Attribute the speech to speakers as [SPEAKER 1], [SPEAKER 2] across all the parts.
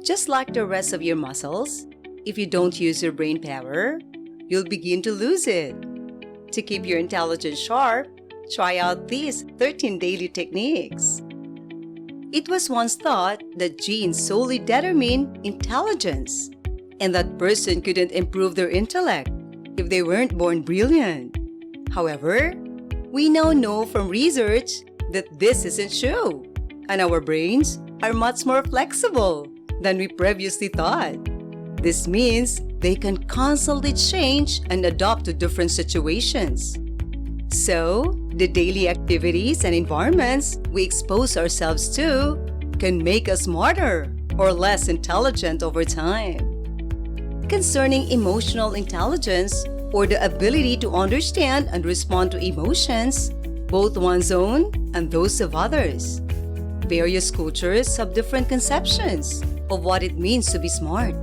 [SPEAKER 1] Just like the rest of your muscles, if you don't use your brain power, you'll begin to lose it. To keep your intelligence sharp, try out these 13 daily techniques. It was once thought that genes solely determine intelligence, and that person couldn't improve their intellect if they weren't born brilliant. However, we now know from research that this isn't true, and our brains are much more flexible than we previously thought. This means they can constantly change and adapt to different situations. So, the daily activities and environments we expose ourselves to can make us smarter or less intelligent over time. Concerning emotional intelligence, or the ability to understand and respond to emotions, both one's own and those of others, various cultures have different conceptions of what it means to be smart.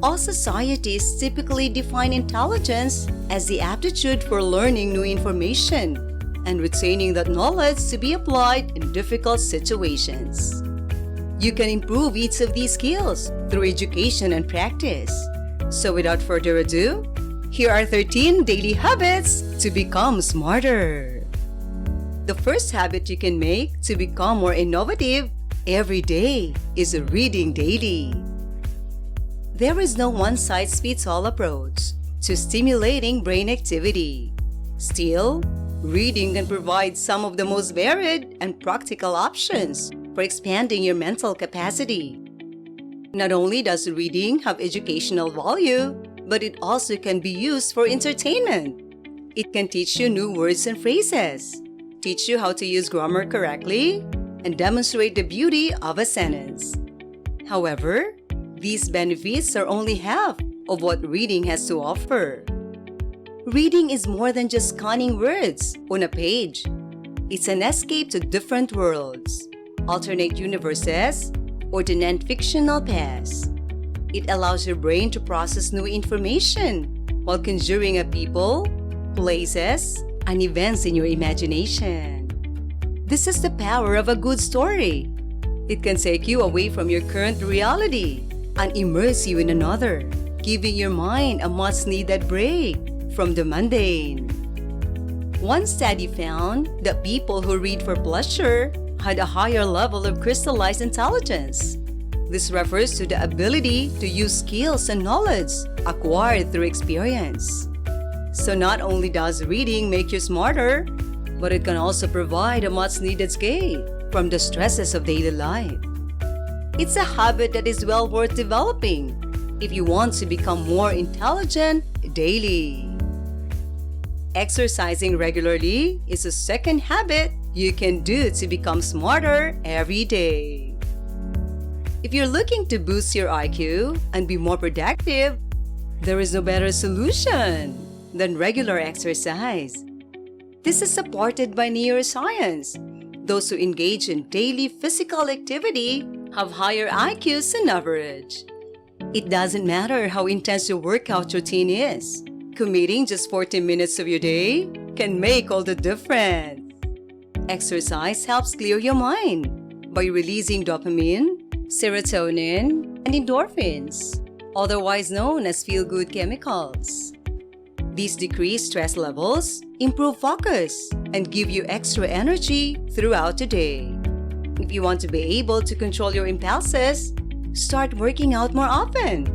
[SPEAKER 1] All societies typically define intelligence as the aptitude for learning new information and retaining that knowledge to be applied in difficult situations. You can improve each of these skills through education and practice. So without further ado, here are 13 daily habits to become smarter. The first habit you can make to become more innovative every day is reading daily. There is no one-size-fits-all approach to stimulating brain activity. Still, reading can provide some of the most varied and practical options for expanding your mental capacity. Not only does reading have educational value, but it also can be used for entertainment. It can teach you new words and phrases, teach you how to use grammar correctly, and demonstrate the beauty of a sentence. However, these benefits are only half of what reading has to offer. Reading is more than just scanning words on a page. It's an escape to different worlds, alternate universes, or the non-fictional past. It allows your brain to process new information while conjuring up people, places, and events in your imagination. This is the power of a good story. It can take you away from your current reality and immerse you in another, giving your mind a much-needed break from the mundane. One study found that people who read for pleasure had a higher level of crystallized intelligence. This refers to the ability to use skills and knowledge acquired through experience. So not only does reading make you smarter, but it can also provide a much-needed escape from the stresses of daily life. It's a habit that is well worth developing if you want to become more intelligent daily. Exercising regularly is a second habit you can do to become smarter every day. If you're looking to boost your IQ and be more productive, there is no better solution than regular exercise. This is supported by neuroscience. Those who engage in daily physical activity have higher IQs than average. It doesn't matter how intense your workout routine is. Committing just 40 minutes of your day can make all the difference. Exercise helps clear your mind by releasing dopamine, serotonin, and endorphins, otherwise known as feel-good chemicals. These decrease stress levels, improve focus, and give you extra energy throughout the day. If you want to be able to control your impulses, start working out more often.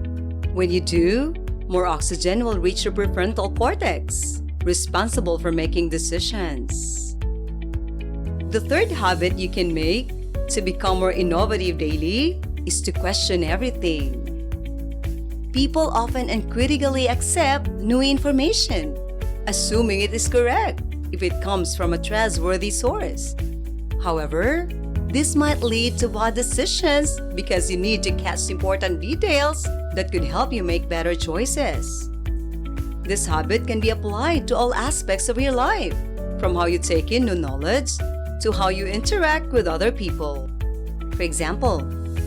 [SPEAKER 1] When you do, more oxygen will reach your prefrontal cortex, responsible for making decisions. The third habit you can make to become more innovative daily is to question everything. People often uncritically accept new information, assuming it is correct if it comes from a trustworthy source. However, this might lead to bad decisions because you need to catch important details that could help you make better choices. This habit can be applied to all aspects of your life, from how you take in new knowledge to how you interact with other people. For example,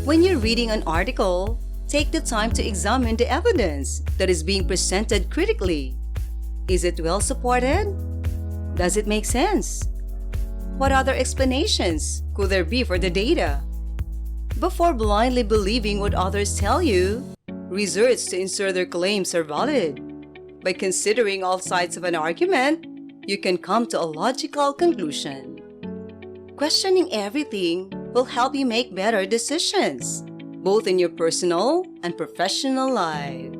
[SPEAKER 1] when you're reading an article, take the time to examine the evidence that is being presented critically. Is it well supported? Does it make sense? What other explanations could there be for the data? Before blindly believing what others tell you, research to ensure their claims are valid. By considering all sides of an argument, you can come to a logical conclusion. Questioning everything will help you make better decisions, both in your personal and professional life.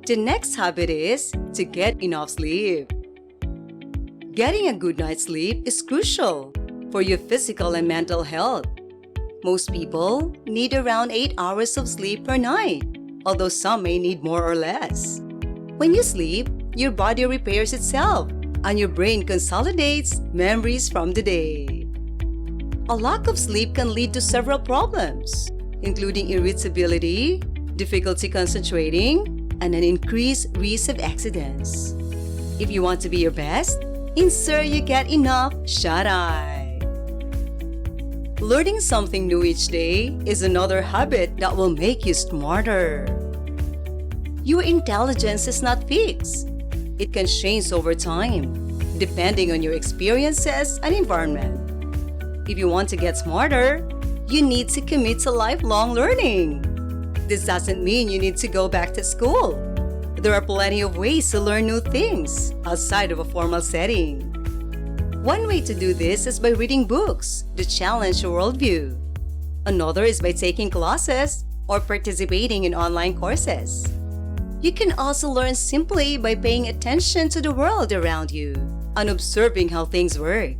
[SPEAKER 1] The next habit is to get enough sleep. Getting a good night's sleep is crucial for your physical and mental health. Most people need around 8 hours of sleep per night, although some may need more or less. When you sleep, your body repairs itself and your brain consolidates memories from the day. A lack of sleep can lead to several problems, including irritability, difficulty concentrating, and an increased risk of accidents. If you want to be your best, ensure you get enough shut-eye. Learning something new each day is another habit that will make you smarter. Your intelligence is not fixed. It can change over time, depending on your experiences and environment. If you want to get smarter, you need to commit to lifelong learning. This doesn't mean you need to go back to school. There are plenty of ways to learn new things outside of a formal setting. One way to do this is by reading books that challenge your worldview. Another is by taking classes or participating in online courses. You can also learn simply by paying attention to the world around you and observing how things work.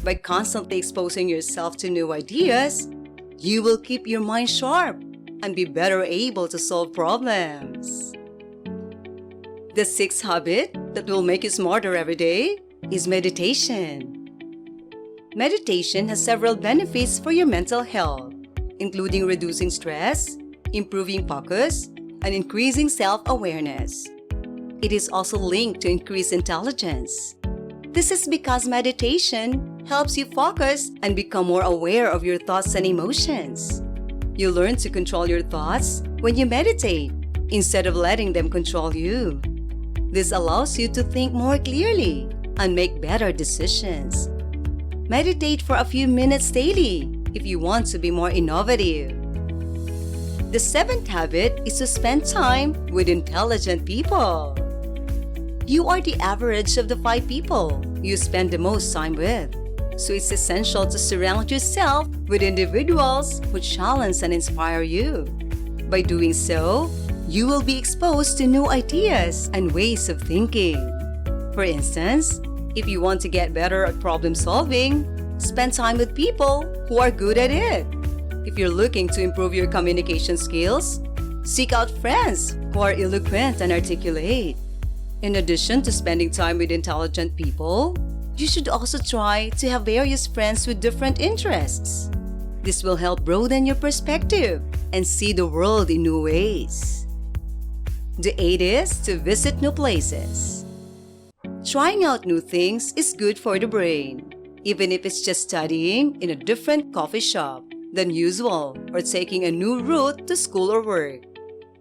[SPEAKER 1] By constantly exposing yourself to new ideas, you will keep your mind sharp and be better able to solve problems. The sixth habit that will make you smarter every day is meditation. Meditation has several benefits for your mental health, including reducing stress, improving focus, and increasing self-awareness. It is also linked to increased intelligence. This is because meditation helps you focus and become more aware of your thoughts and emotions. You learn to control your thoughts when you meditate instead of letting them control you. This allows you to think more clearly and make better decisions. Meditate for a few minutes daily if you want to be more innovative. The seventh habit is to spend time with intelligent people. You are the average of the 5 people you spend the most time with, so it's essential to surround yourself with individuals who challenge and inspire you. By doing so, you will be exposed to new ideas and ways of thinking. For instance, if you want to get better at problem solving, spend time with people who are good at it. If you're looking to improve your communication skills, seek out friends who are eloquent and articulate. In addition to spending time with intelligent people, you should also try to have various friends with different interests. This will help broaden your perspective and see the world in new ways. The 8th is to visit new places. Trying out new things is good for the brain, even if it's just studying in a different coffee shop than usual or taking a new route to school or work.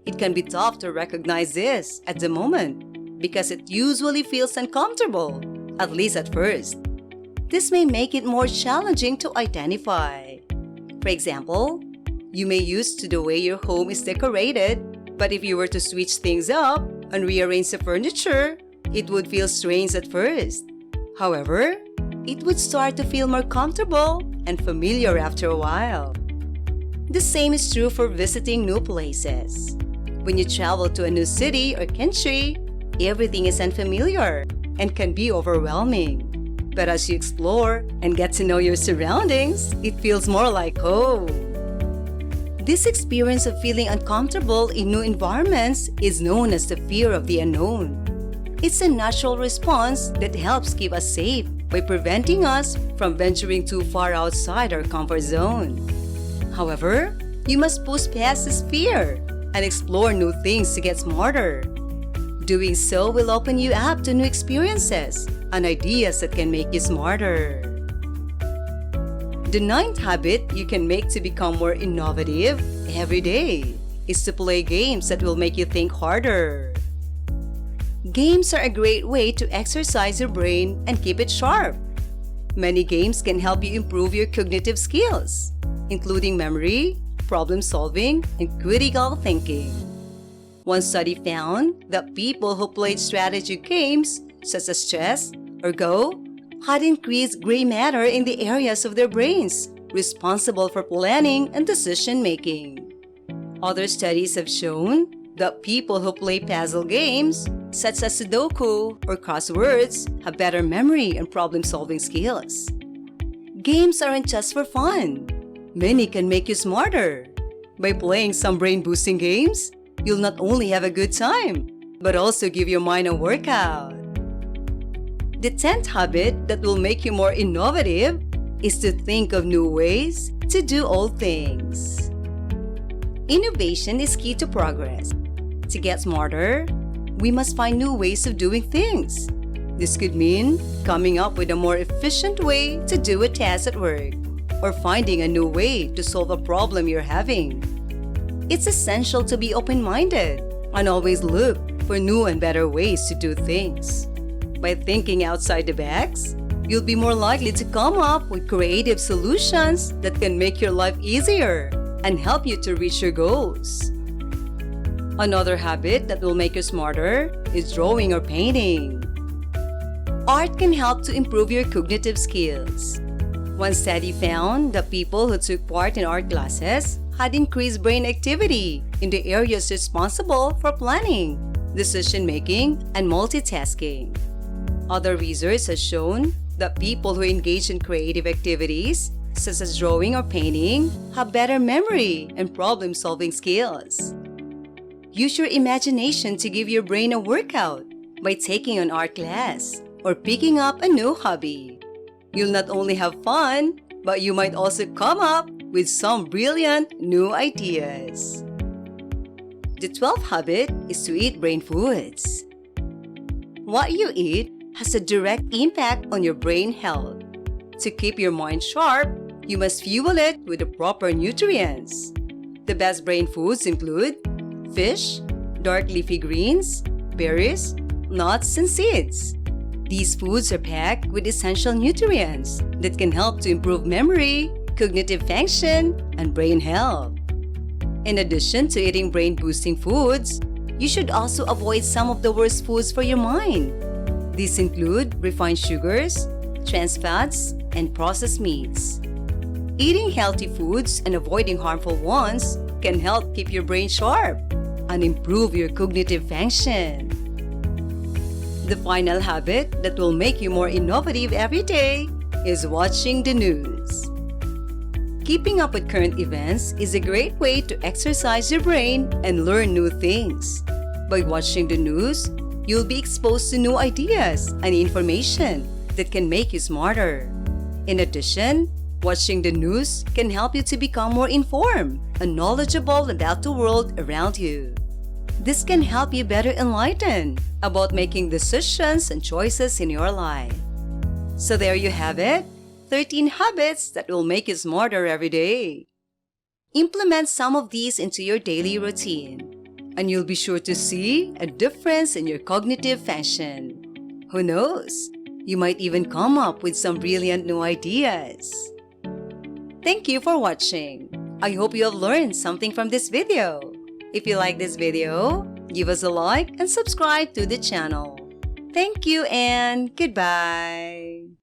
[SPEAKER 1] It can be tough to recognize this at the moment because it usually feels uncomfortable, at least at first. This may make it more challenging to identify. For example, you may used to the way your home is decorated, but if you were to switch things up and rearrange the furniture, it would feel strange at first. However, it would start to feel more comfortable and familiar after a while. The same is true for visiting new places. When you travel to a new city or country, everything is unfamiliar and can be overwhelming. But as you explore and get to know your surroundings, it feels more like home. This experience of feeling uncomfortable in new environments is known as the fear of the unknown. It's a natural response that helps keep us safe by preventing us from venturing too far outside our comfort zone. However, you must push past this fear and explore new things to get smarter. Doing so will open you up to new experiences and ideas that can make you smarter. The 9th habit you can make to become more innovative every day is to play games that will make you think harder. Games are a great way to exercise your brain and keep it sharp. Many games can help you improve your cognitive skills. including memory, problem solving, and critical thinking. One study found that people who played strategy games such as chess or Go had increased gray matter in the areas of their brains responsible for planning and decision making. Other studies have shown that people who play puzzle games such as Sudoku or crosswords have better memory and problem-solving skills. Games aren't just for fun. Many can make you smarter. By playing some brain-boosting games, you'll not only have a good time, but also give your mind a workout. The 10th habit that will make you more innovative is to think of new ways to do old things. Innovation is key to progress. To get smarter, we must find new ways of doing things. This could mean coming up with a more efficient way to do a task at work, or finding a new way to solve a problem you're having. It's essential to be open-minded and always look for new and better ways to do things. By thinking outside the box, you'll be more likely to come up with creative solutions that can make your life easier and help you to reach your goals. Another habit that will make you smarter is drawing or painting. Art can help to improve your cognitive skills. One study found that people who took part in art classes had increased brain activity in the areas responsible for planning, decision-making, and multitasking. Other research has shown that people who engage in creative activities, such as drawing or painting, have better memory and problem-solving skills. Use your imagination to give your brain a workout by taking an art class or picking up a new hobby. You'll not only have fun, but you might also come up with some brilliant new ideas. The 12th habit is to eat brain foods. What you eat has a direct impact on your brain health. To keep your mind sharp, you must fuel it with the proper nutrients. The best brain foods include fish, dark leafy greens, berries, nuts, and seeds. These foods are packed with essential nutrients that can help to improve memory, cognitive function, and brain health. In addition to eating brain-boosting foods, you should also avoid some of the worst foods for your mind. These include refined sugars, trans fats, and processed meats. Eating healthy foods and avoiding harmful ones can help keep your brain sharp and improve your cognitive function. The final habit that will make you more innovative every day is watching the news. Keeping up with current events is a great way to exercise your brain and learn new things. By watching the news, you'll be exposed to new ideas and information that can make you smarter. In addition, watching the news can help you to become more informed and knowledgeable about the world around you. This can help you better enlighten about making decisions and choices in your life. So there you have it, 13 habits that will make you smarter every day. Implement some of these into your daily routine, and you'll be sure to see a difference in your cognitive function. Who knows? You might even come up with some brilliant new ideas. Thank you for watching. I hope you have learned something from this video. If you like this video, give us a like and subscribe to the channel. Thank you and goodbye.